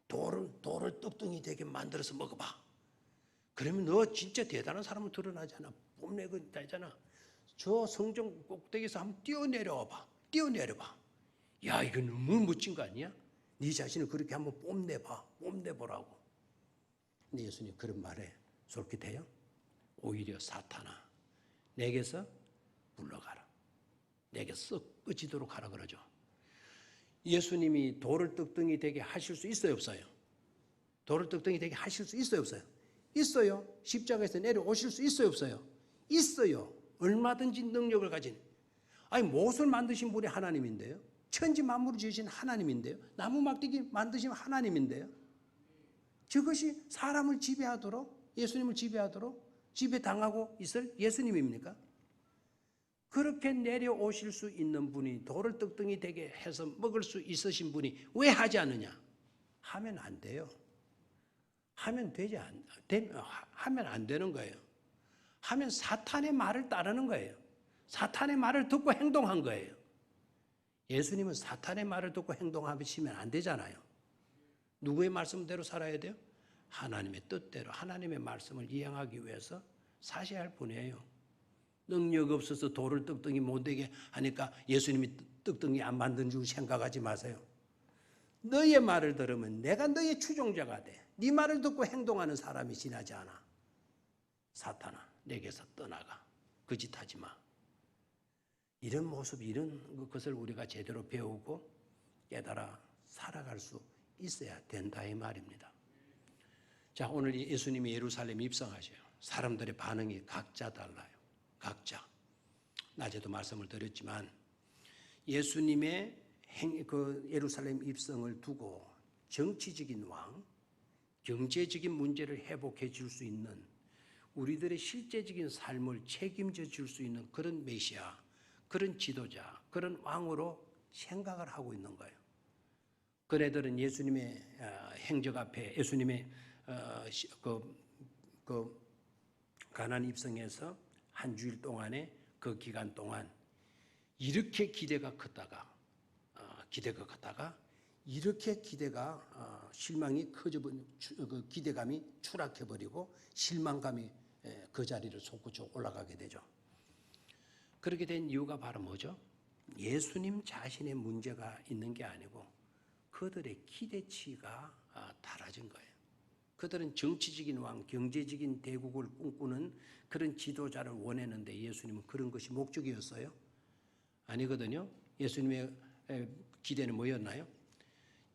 돌을 떡덩이 되게 만들어서 먹어봐. 그러면 너 진짜 대단한 사람은 드러나잖아. 뽐내고 다잖아. 저 성전 꼭대기에서 한번 뛰어내려봐. 야, 이거 너무 멋진 거 아니야? 네 자신을 그렇게 한번 뽐내보라고. 근데 예수님 그런 말에 솔깃해요? 오히려 사탄아, 내게서 물러가라. 내게 썩 꺼지도록 하라 그러죠. 예수님이 돌을 떡덩이 되게 하실 수 있어요, 없어요? 돌을 떡덩이 되게 하실 수 있어요, 없어요? 있어요. 십자가에서 내려오실 수 있어요, 없어요? 있어요. 얼마든지 능력을 가진. 아니, 못을 만드신 분이 하나님인데요. 천지 만물을 지으신 하나님인데요. 나무 막대기 만드신 하나님인데요. 저것이 사람을 지배하도록, 예수님을 지배하도록 지배당하고 있을 예수님입니까? 그렇게 내려오실 수 있는 분이 돌을 떡덩이 되게 해서 먹을 수 있으신 분이 왜 하지 않느냐? 하면 안 돼요. 하면 안 되는 거예요. 하면 사탄의 말을 따르는 거예요. 사탄의 말을 듣고 행동한 거예요. 예수님은 사탄의 말을 듣고 행동하시면 안 되잖아요. 누구의 말씀대로 살아야 돼요? 하나님의 뜻대로 하나님의 말씀을 이행하기 위해서 사셔야 할 분이에요. 능력 없어서 돌을 떡덩이 못되게 하니까 예수님이 떡덩이 안 만든 줄 생각하지 마세요. 너의 말을 들으면 내가 너의 추종자가 돼. 네 말을 듣고 행동하는 사람이 지나지 않아. 사탄아, 내게서 떠나가. 그 짓 하지 마. 이런 모습, 이런 것을 우리가 제대로 배우고 깨달아 살아갈 수 있어야 된다 이 말입니다. 자, 오늘 예수님이 예루살렘 입성하셔요. 사람들의 반응이 각자 달라요. 각자. 낮에도 말씀을 드렸지만 예수님의 그 예루살렘 입성을 두고 정치적인 왕, 경제적인 문제를 회복해 줄 수 있는 우리들의 실제적인 삶을 책임져 줄 수 있는 그런 메시아, 그런 지도자, 그런 왕으로 생각을 하고 있는 거예요. 그네들은 예수님의 행적 앞에 예수님의 가나안 입성에서 한 주일 동안의 그 기간 동안 이렇게 기대가 컸다가 이렇게 실망이 커져버린 그 기대감이 추락해버리고 실망감이 그 자리를 솟구쳐 올라가게 되죠. 그렇게 된 이유가 바로 뭐죠? 예수님 자신의 문제가 있는 게 아니고 그들의 기대치가 달라진 거예요. 그들은 정치적인 왕, 경제적인 대국을 꿈꾸는 그런 지도자를 원했는데 예수님은 그런 것이 목적이었어요? 아니거든요. 예수님의 기대는 뭐였나요?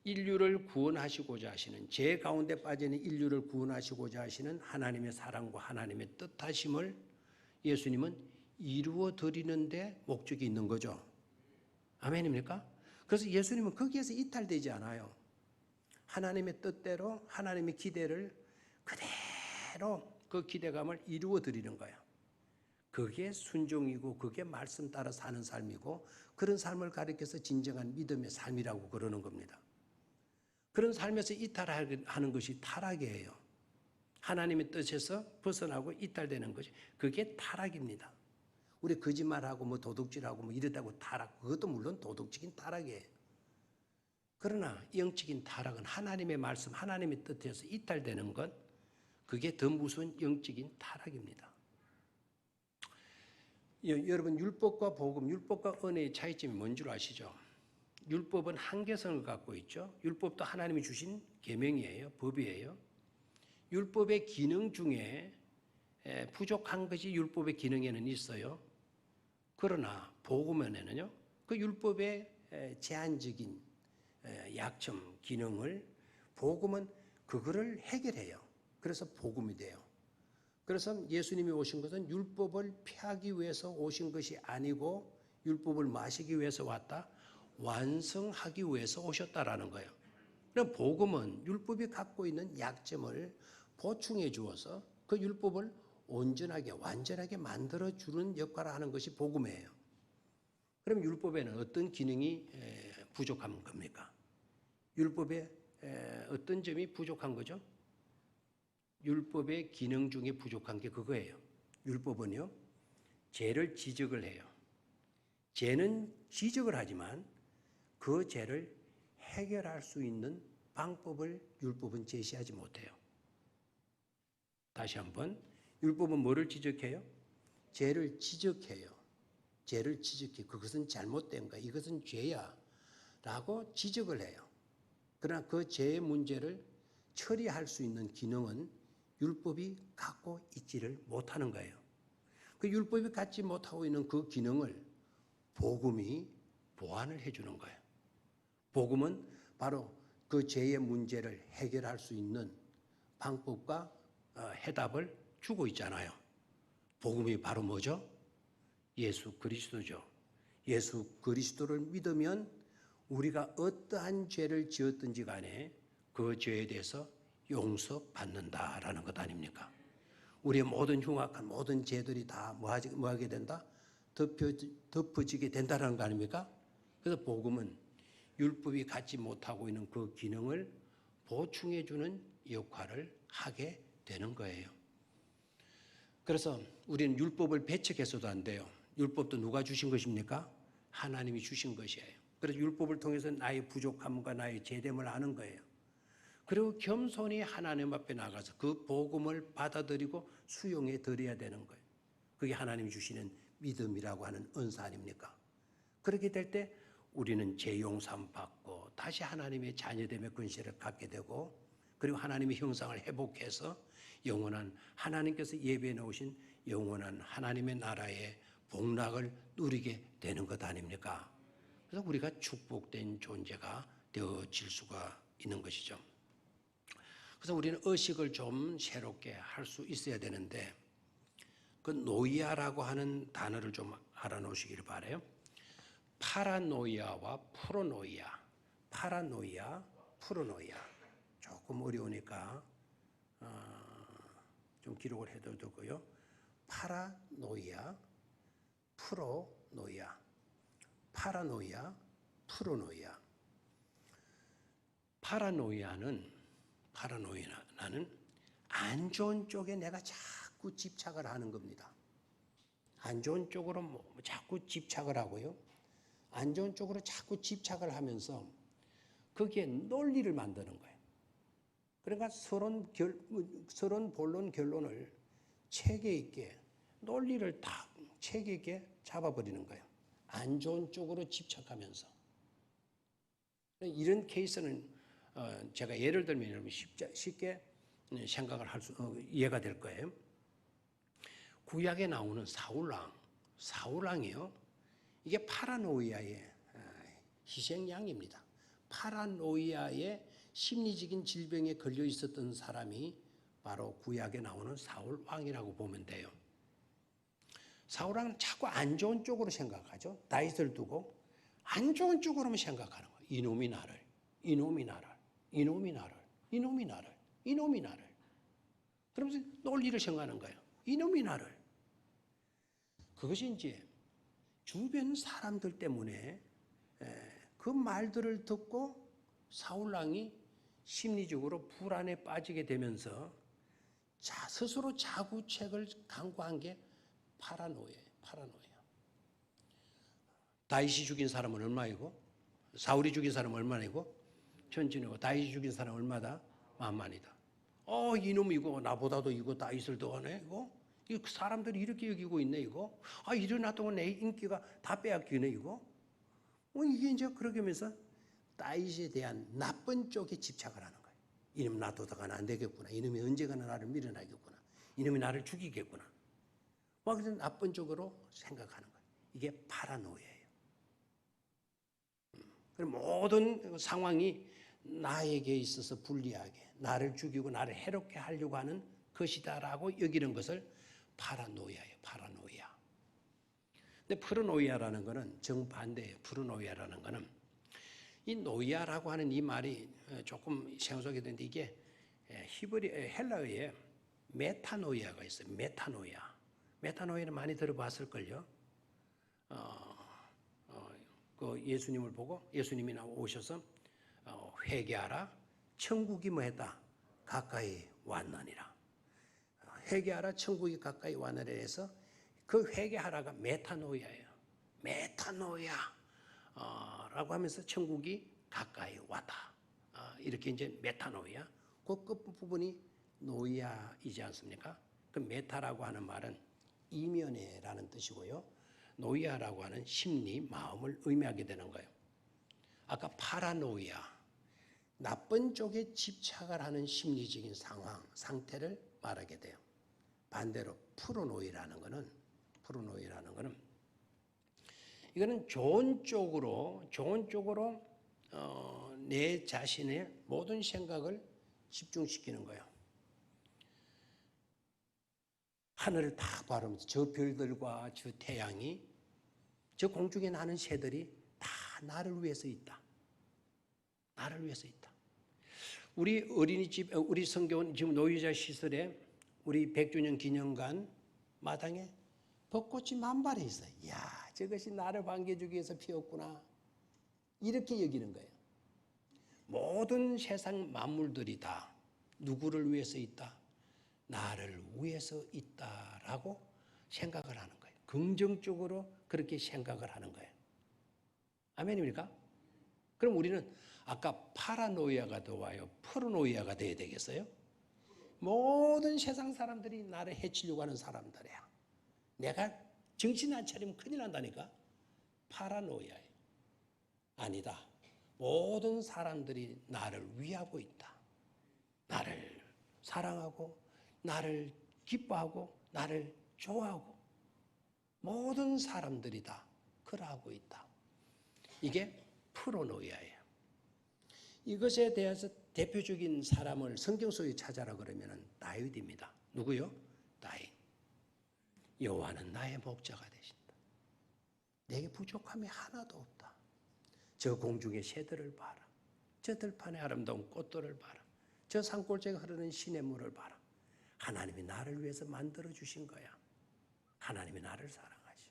인류를 구원하시고자 하시는, 죄 가운데 빠지는 인류를 구원하시고자 하시는 하나님의 사랑과 하나님의 뜻하심을 예수님은 이루어 드리는데 목적이 있는 거죠. 아멘입니까? 그래서 예수님은 거기에서 이탈되지 않아요. 하나님의 뜻대로 하나님의 기대를 그대로 그 기대감을 이루어 드리는 거예요. 그게 순종이고 그게 말씀 따라 사는 삶이고 그런 삶을 가리켜서 진정한 믿음의 삶이라고 그러는 겁니다. 그런 삶에서 이탈하는 것이 타락이에요. 하나님의 뜻에서 벗어나고 이탈되는 것이 그게 타락입니다. 우리 거짓말하고 뭐 도둑질하고 뭐 이러다고 타락, 그것도 물론 도덕적인 타락이에요. 그러나 영적인 타락은 하나님의 말씀, 하나님의 뜻에서 이탈되는 것, 그게 더 무서운 영적인 타락입니다. 여러분 율법과 복음, 율법과 은혜의 차이점이 뭔 줄 아시죠? 율법은 한계성을 갖고 있죠. 율법도 하나님이 주신 계명이에요. 법이에요. 율법의 기능 중에 부족한 것이 율법의 기능에는 있어요. 그러나 복음에는요. 그 율법의 제한적인 약점, 기능을 복음은 그거를 해결해요. 그래서 복음이 돼요. 그래서 예수님이 오신 것은 율법을 폐하기 위해서 오신 것이 아니고 율법을 마시기 위해서 왔다. 완성하기 위해서 오셨다라는 거예요. 그럼 복음은 율법이 갖고 있는 약점을 보충해 주어서 그 율법을 온전하게 완전하게 만들어 주는 역할을 하는 것이 복음이에요. 그럼 율법에는 어떤 기능이 부족한 겁니까? 율법에 어떤 점이 부족한 거죠? 율법의 기능 중에 부족한 게 그거예요. 율법은요, 죄를 지적을 해요. 죄는 지적을 하지만 그 죄를 해결할 수 있는 방법을 율법은 제시하지 못해요. 다시 한번, 율법은 뭐를 지적해요? 죄를 지적해요. 죄를 지적해. 그것은 잘못된 거야. 이것은 죄야. 라고 지적을 해요. 그러나 그 죄의 문제를 처리할 수 있는 기능은 율법이 갖고 있지를 못하는 거예요. 그 율법이 갖지 못하고 있는 그 기능을 복음이 보완을 해주는 거예요. 복음은 바로 그 죄의 문제를 해결할 수 있는 방법과 해답을 주고 있잖아요. 복음이 바로 뭐죠? 예수 그리스도죠. 예수 그리스도를 믿으면 우리가 어떠한 죄를 지었든지 간에 그 죄에 대해서 용서받는다라는 것 아닙니까? 우리의 모든 흉악한 모든 죄들이 다 뭐하게 된다? 덮어지게 된다는 거 아닙니까? 그래서 복음은 율법이 갖지 못하고 있는 그 기능을 보충해 주는 역할을 하게 되는 거예요. 그래서 우리는 율법을 배척해서도 안 돼요. 율법도 누가 주신 것입니까? 하나님이 주신 것이에요. 그래서 율법을 통해서 나의 부족함과 나의 죄됨을 아는 거예요. 그리고 겸손히 하나님 앞에 나가서 그 복음을 받아들이고 수용해 드려야 되는 거예요. 그게 하나님이 주시는 믿음이라고 하는 은사 아닙니까? 그렇게 될 때 우리는 죄 용서함 받고 다시 하나님의 자녀됨의 근세를 갖게 되고 그리고 하나님의 형상을 회복해서 영원한 하나님께서 예배해 놓으신 영원한 하나님의 나라의 복락을 누리게 되는 것 아닙니까? 그래서 우리가 축복된 존재가 되어질 수가 있는 것이죠. 그래서 우리는 의식을 좀 새롭게 할 수 있어야 되는데 그 노이아라고 하는 단어를 좀 알아놓으시기를 바라요. 파라노이아와 프로노이아, 파라노이아, 프로노이아. 조금 어려우니까 좀 기록을 해도 되고요. 파라노이아, 프로노이아, 파라노이아, 프로노이아. 파라노이아는 안 좋은 쪽에 내가 자꾸 집착을 하는 겁니다. 안 좋은 쪽으로 자꾸 집착을 하고요. 안 좋은 쪽으로 자꾸 집착을 하면서 거기에 논리를 만드는 거예요. 그러니까 서론 본론 결론을 체계 있게 논리를 다 체계 있게 잡아버리는 거예요. 안 좋은 쪽으로 집착하면서. 이런 케이스는 제가 예를 들면 여러분 쉽게 생각을 이해가 될 거예요. 구약에 나오는 사울왕이요. 이게 파라노이아의 희생양입니다. 파라노이아의 심리적인 질병에 걸려 있었던 사람이 바로 구약에 나오는 사울왕이라고 보면 돼요. 사울왕은 자꾸 안 좋은 쪽으로 생각하죠. 다윗을 두고 안 좋은 쪽으로만 생각하는 거예요. 이놈이 나를, 이놈이 나를, 이놈이 나를, 이놈이 나를, 이놈이 나를. 그러면서 논리를 생각하는 거예요. 이놈이 나를. 그것이 이제 주변 사람들 때문에 그 말들을 듣고 사울왕이 심리적으로 불안에 빠지게 되면서 스스로 자구책을 강구한 게 파라노이아예요. 다윗이 죽인 사람은 얼마이고 사울이 죽인 사람은 얼마이고 천진이고 다윗이 죽인 사람은 얼마다? 만만이다. 이놈이고 나보다도 이거 다윗을 더하네 이거. 이 사람들이 이렇게 여기고 있네 이거. 이러나 동안 내 인기가 다 빼앗기네 이거. 이게 이제 그렇게 하면서 다윗에 대한 나쁜 쪽에 집착을 하는 거예요. 이놈 놔둬다가는 안 되겠구나. 이놈이 언젠가는 나를 밀어나겠구나. 이놈이 나를 죽이겠구나. 막 그런 나쁜 쪽으로 생각하는 거예요. 이게 파라노이아예요. 그럼 모든 상황이 나에게 있어서 불리하게, 나를 죽이고 나를 해롭게 하려고 하는 것이다라고 여기는 것을 파라노이아예요. 파라노이아. 근데 프르노이아라는 것은 정반대예요. 프르노이아라는 것은 이 노이아라고 하는 이 말이 조금 생소하게 되는데 이게 헬라어에 메타노이아가 있어요. 메타노이아. 메타노이아는 많이 들어봤을걸요. 그 예수님을 보고 예수님이 오셔서 회개하라. 천국이 뭐했다? 가까이 왔느니라. 회개하라. 천국이 가까이 왔느니라 해서 그 회개하라가 메타노이아예요. 메타노이아. 라고 하면서 천국이 가까이 왔다. 이렇게 이제 메타노이아. 그 끝부분이 노이아이지 않습니까? 그 메타라고 하는 말은 이면에라는 뜻이고요. 노이아라고 하는 심리, 마음을 의미하게 되는 거예요. 아까 파라노이아, 나쁜 쪽에 집착을 하는 심리적인 상태를 말하게 돼요. 반대로 프로노이라는 거는 이거는 좋은 쪽으로 내 자신의 모든 생각을 집중시키는 거예요. 하늘을 다 바라보면서 저 별들과 저 태양이, 저 공중에 나는 새들이 다 나를 위해서 있다. 나를 위해서 있다. 우리 어린이집, 우리 성교원 지금 노유자 시설에 우리 100주년 기념관 마당에 벚꽃이 만발해 있어요. 이야, 저것이 나를 반겨주기 위해서 피었구나. 이렇게 여기는 거예요. 모든 세상 만물들이 다 누구를 위해서 있다? 나를 위해서 있다라고 생각을 하는 거예요. 긍정적으로 그렇게 생각을 하는 거예요. 아멘입니까? 그럼 우리는 아까 파라노이아가 더 와요. 프로노이아가 돼야 되겠어요? 모든 세상 사람들이 나를 해치려고 하는 사람들이야. 내가 정신 안 차리면 큰일 난다니까. 파라노이아예요. 아니다. 모든 사람들이 나를 위하고 있다. 나를 사랑하고 나를 기뻐하고 나를 좋아하고 모든 사람들이 다 그러하고 있다. 이게 프로노이아예요. 이것에 대해서 대표적인 사람을 성경 속에 찾아라 그러면 다윗입니다. 누구요? 다윗. 여호와는 나의 목자가 되신다. 내게 부족함이 하나도 없다. 저 공중의 새들을 봐라. 저 들판의 아름다운 꽃들을 봐라. 저 산골짜기 흐르는 시냇물을 봐라. 하나님이 나를 위해서 만들어 주신 거야. 하나님이 나를 사랑하셔.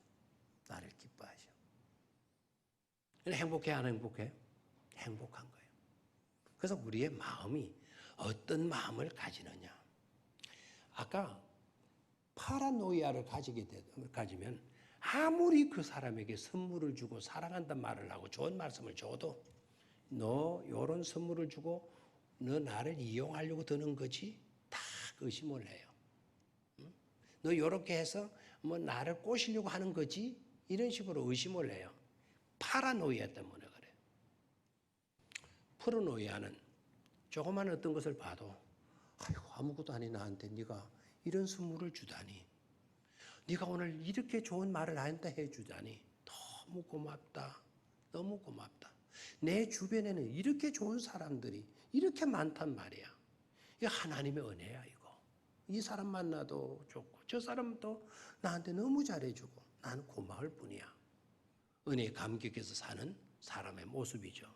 나를 기뻐하셔. 행복해 안 행복해? 행복한 거예요. 그래서 우리의 마음이 어떤 마음을 가지느냐. 아까 파라노이아를 가지면 아무리 그 사람에게 선물을 주고 사랑한다는 말을 하고 좋은 말씀을 줘도 너 이런 선물을 주고 너 나를 이용하려고 드는 거지? 다 의심을 해요. 너 이렇게 해서 뭐 나를 꼬시려고 하는 거지? 이런 식으로 의심을 해요. 파라노이아 때문에 그래요. 프로노이아는 조그만 어떤 것을 봐도 아이고 아무것도 아닌 나한테 네가 이런 선물을 주다니, 네가 오늘 이렇게 좋은 말을 나한테 해주다니 너무 고맙다. 너무 고맙다. 내 주변에는 이렇게 좋은 사람들이 이렇게 많단 말이야. 이게 하나님의 은혜야 이거. 이 사람 만나도 좋고 저 사람도 나한테 너무 잘해주고 나는 고마울 뿐이야. 은혜에 감격해서 사는 사람의 모습이죠.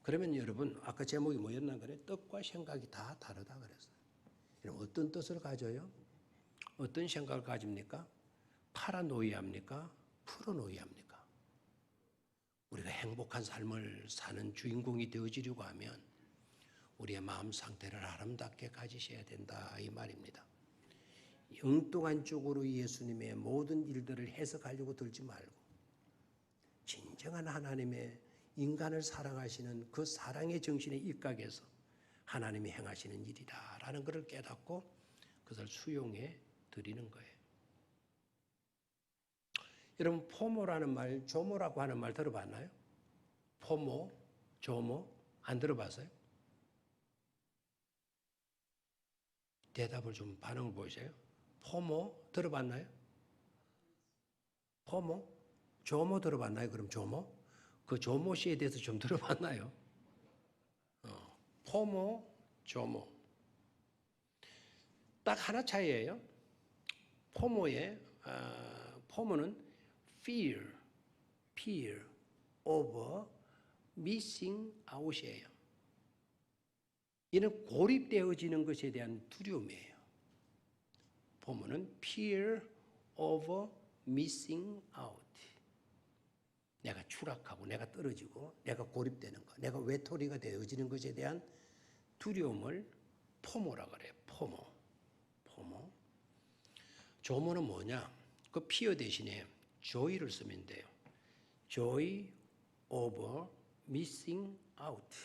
그러면 여러분 아까 제목이 뭐였나 그래? 뜻과 생각이 다 다르다 그랬어요. 여러분 어떤 뜻을 가져요? 어떤 생각을 가집니까? 파라노이아입니까? 프로노이아입니까? 우리가 행복한 삶을 사는 주인공이 되어지려고 하면 우리의 마음 상태를 아름답게 가지셔야 된다 이 말입니다. 엉뚱한 쪽으로 예수님의 모든 일들을 해석하려고 들지 말고 진정한 하나님의 인간을 사랑하시는 그 사랑의 정신에 입각해서 하나님이 행하시는 일이다라는 것을 깨닫고 그것을 수용해 드리는 거예요. 여러분 포모라는 말, 조모라고 하는 말 들어봤나요? 포모, 조모 안 들어봤어요? 대답을 좀 반응을 보이세요. 포모 들어봤나요? 포모? 조모 들어봤나요? 그럼 조모? 그 조모 씨에 대해서 좀 들어봤나요? 포모, 조모. 딱 하나 차이예요. 포모는 fear of missing out이에요. 이는 고립되어지는 것에 대한 두려움이에요. 포모는 fear of missing out. 내가 추락하고 내가 떨어지고 내가 고립되는 것, 내가 외톨이가 되어지는 것에 대한 두려움을 포모라 그래요. 포모. 조모는 뭐냐? 그 피어 대신에 joy를 쓰면 돼요. joy over missing out.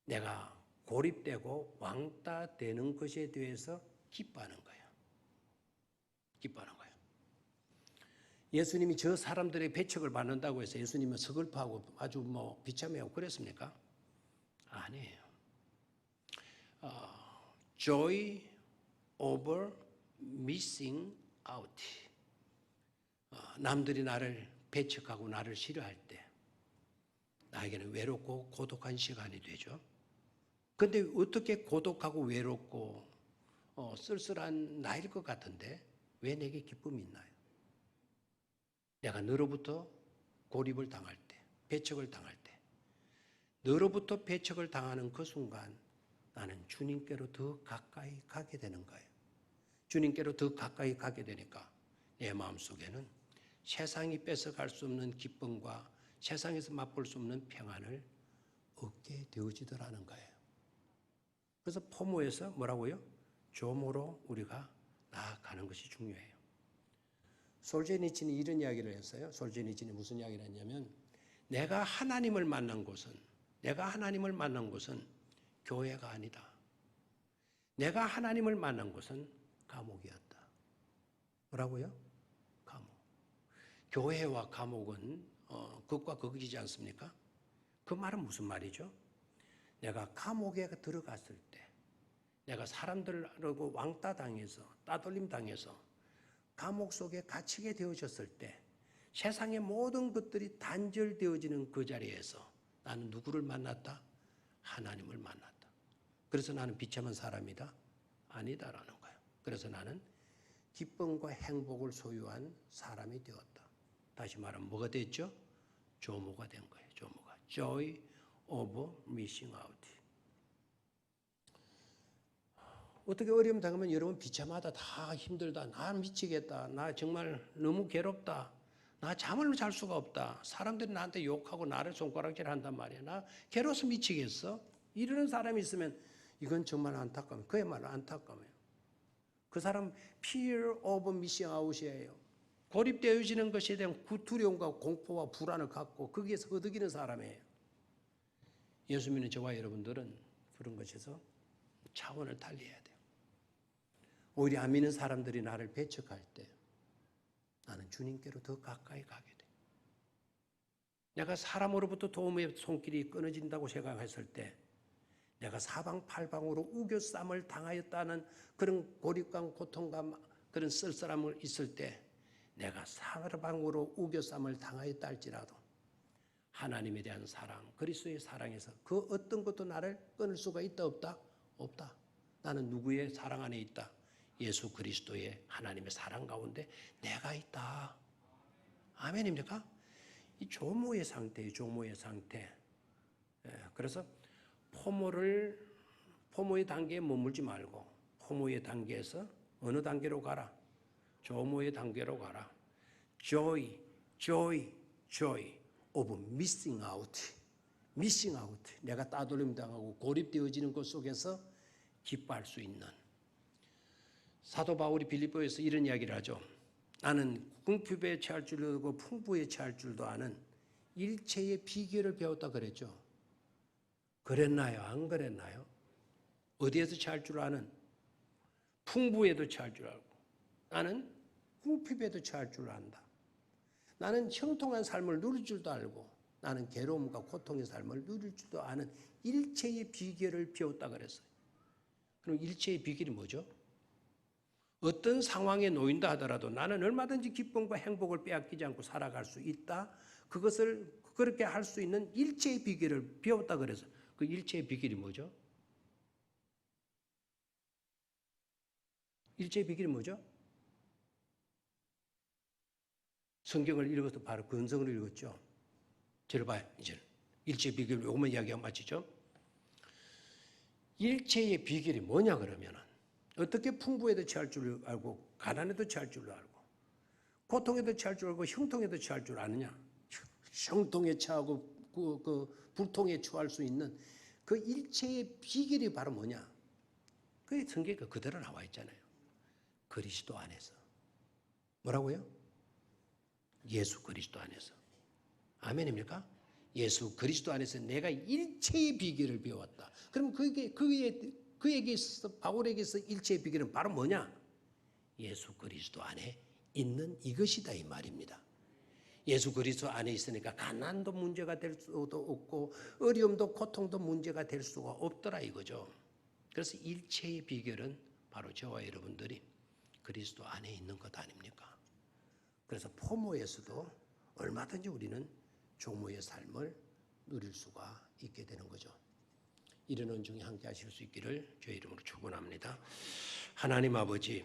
내가 고립되고 왕따되는 것에 대해서 기뻐하는 거예요. 예수님이 저 사람들의 배척을 받는다고 해서 예수님은 서글퍼하고 아주 비참해하고 그랬습니까? 아니에요. Joy over missing out. 남들이 나를 배척하고 나를 싫어할 때 나에게는 외롭고 고독한 시간이 되죠. 그런데 어떻게 고독하고 외롭고 쓸쓸한 나일 것 같은데 왜 내게 기쁨이 있나요? 내가 너로부터 고립을 당할 때, 배척을 당할 때, 너로부터 배척을 당하는 그 순간 나는 주님께로 더 가까이 가게 되는 거예요. 주님께로 더 가까이 가게 되니까 내 마음속에는 세상이 뺏어갈 수 없는 기쁨과 세상에서 맛볼 수 없는 평안을 얻게 되어지더라는 거예요. 그래서 포모에서 뭐라고요? 조모로 우리가 나아가는 것이 중요해요. 솔제니친이 이런 이야기를 했어요. 솔제니친이 무슨 이야기를 했냐면 내가 하나님을 만난 곳은 교회가 아니다. 내가 하나님을 만난 곳은 감옥이었다. 뭐라고요? 감옥. 교회와 감옥은 극과 극이지 않습니까? 그 말은 무슨 말이죠? 내가 감옥에 들어갔을 때, 내가 사람들하고 왕따당해서, 따돌림당해서 감옥 속에 갇히게 되어졌을 때 세상의 모든 것들이 단절되어지는 그 자리에서 나는 누구를 만났다? 하나님을 만났다. 그래서 나는 비참한 사람이다? 아니다라는 거예요. 그래서 나는 기쁨과 행복을 소유한 사람이 되었다. 다시 말하면 뭐가 됐죠? 조모가 된 거예요. 조모가. Joy of missing out. 어떻게 어려움 당하면 여러분 비참하다, 다 힘들다, 나 미치겠다, 나 정말 너무 괴롭다, 나 잠을 잘 수가 없다, 사람들이 나한테 욕하고 나를 손가락질 한단 말이야, 나 괴로워서 미치겠어? 이러는 사람이 있으면 이건 정말 안타까워요. 그야말로 안타까워요. 그 사람 fear of missing out이에요. 고립되어지는 것에 대한 두려움과 공포와 불안을 갖고 거기에서 허덕이는 사람이에요. 예수 믿는 저와 여러분들은 그런 것에서 차원을 달리해야 돼요. 오히려 안 믿는 사람들이 나를 배척할 때 나는 주님께로 더 가까이 가게 돼. 내가 사람으로부터 도움의 손길이 끊어진다고 생각했을 때 내가 사방팔방으로 우겨쌈을 당하였다는 그런 고립감, 고통감, 그런 쓸쓸함을 있을 때 내가 사방으로 우겨쌈을 당하였다 할지라도 하나님에 대한 사랑, 그리스도의 사랑에서 그 어떤 것도 나를 끊을 수가 있다 없다? 없다. 나는 누구의 사랑 안에 있다? 예수 그리스도의 하나님의 사랑 가운데 내가 있다. 아멘입니까? 이 조모의 상태예요. 조모의 상태. 그래서 포모의 단계에 머물지 말고 포모의 단계에서 어느 단계로 가라? 조모의 단계로 가라. Joy of missing out. 내가 따돌림 당하고 고립되어지는 것 속에서 기뻐할 수 있는. 사도 바울이 빌립보에서 이런 이야기를 하죠. 나는 궁핍에 처할 줄도 알고 풍부에 처할 줄도 아는 일체의 비결을 배웠다 그랬죠. 그랬나요? 안 그랬나요? 어디에서 처할 줄 아는? 풍부에도 처할 줄 알고 나는 궁핍에도 처할 줄 안다. 나는 형통한 삶을 누릴 줄도 알고 나는 괴로움과 고통의 삶을 누릴 줄도 아는 일체의 비결을 배웠다 그랬어요. 그럼 일체의 비결이 뭐죠? 어떤 상황에 놓인다 하더라도 나는 얼마든지 기쁨과 행복을 빼앗기지 않고 살아갈 수 있다. 그것을 그렇게 할 수 있는 일체의 비결을 배웠다 그래서 그 일체의 비결이 뭐죠? 일체의 비결이 뭐죠? 성경을 읽어서 바로 근성을 읽었죠. 저를 봐요. 이제 일체의 비결 요것만 이야기하면 마치죠. 일체의 비결이 뭐냐 그러면은 어떻게 풍부에도 처할 줄 알고 가난에도 처할 줄 알고 고통에도 처할 줄 알고 형통에도 처할 줄 아느냐? 형통에 처하고 그 불통에 처할 수 있는 그 일체의 비결이 바로 뭐냐? 그게 성경에 그대로 나와 있잖아요. 그리스도 안에서. 뭐라고요? 예수 그리스도 안에서. 아멘입니까? 예수 그리스도 안에서 내가 일체의 비결을 배웠다. 그럼 그에게 있어서 바울에게 있어 일체의 비결은 바로 뭐냐? 예수 그리스도 안에 있는 이것이다 이 말입니다. 예수 그리스도 안에 있으니까 가난도 문제가 될 수도 없고 어려움도 고통도 문제가 될 수가 없더라 이거죠. 그래서 일체의 비결은 바로 저와 여러분들이 그리스도 안에 있는 것 아닙니까? 그래서 포모에서도 얼마든지 우리는 조모의 삶을 누릴 수가 있게 되는 거죠. 이런 은총이 함께 하실 수 있기를 주의 이름으로 축원합니다. 하나님 아버지